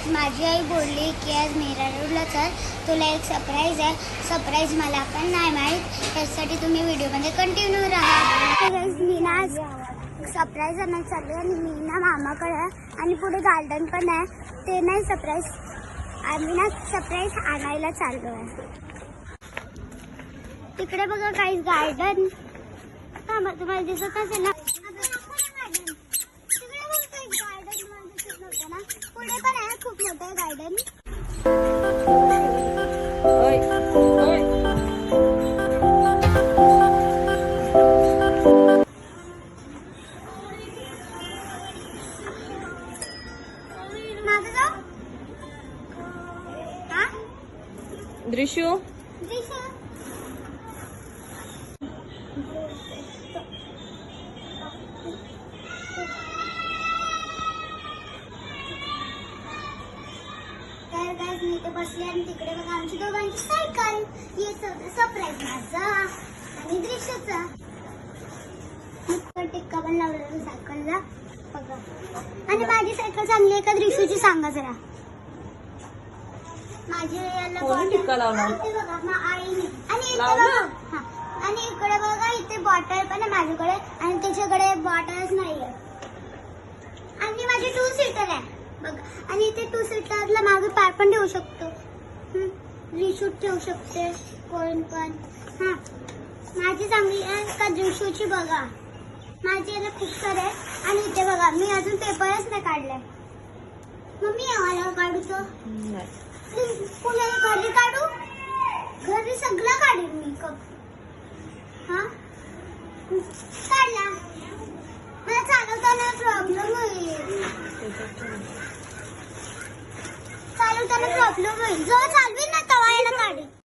Guys माझी आई बोलली की आज मीरा रोडला चल, तुला एक सरप्राईज आहे. सरप्राईज मला पण नाही माहीत, त्यासाठी तुम्ही व्हिडिओमध्ये कंटिन्यू राहा. गाईज मी ना आज सरप्राईज आणायला चालली आणि मी ना मामाकडे आहे आणि पुढे गार्डन पण आहे. ते नाही सरप्राईज, आम्ही ना सरप्राईज आणायला चाललो आहे. तिकडे बघा गाईज गार्डन, तुम्हाला दिसत असेल ना. पुढे पण आहे खूप मोठं गार्डन. माझं जाऊ हा दृश्यू मी इथे बसले आणि तिकडे बघा आमची दोघांची सायकल. हे सरप्राईज माझा आणि दृश्याचा. टिक्का पण लावलेला सायकलला बघा. आणि माझी सायकल चांगली आहे का दृश्याची सांगा जरा. माझी टिक्का लावला इथे बघा आईने. आणि इथे बघा हा, आणि इकडे बघा इथे बॉटल पण आहे माझ्याकडे आणि त्याच्याकडे बॉटलच नाहीये. आणि माझी 2 सीटर आहे बघा. आणि इथे 2 सीटरला मागे पाय पण ठेवू शकतो. रिशूट ठेवू शकते कोण पण. हा माझी चांगली आहे का रिशूची बघा. माझी याला खूप सारे आहे. आणि इथे बघा मी अजून पेपरच नाही काढलाय. मम्मी आम्हाला काढू तो पुण्याला घरी काढू. घरी सगळं काढेल मी कप. हा काढला. मला चालवताना प्रॉब्लेम होईल. चालवताना प्रॉब्लेम होईल. जो चालवेल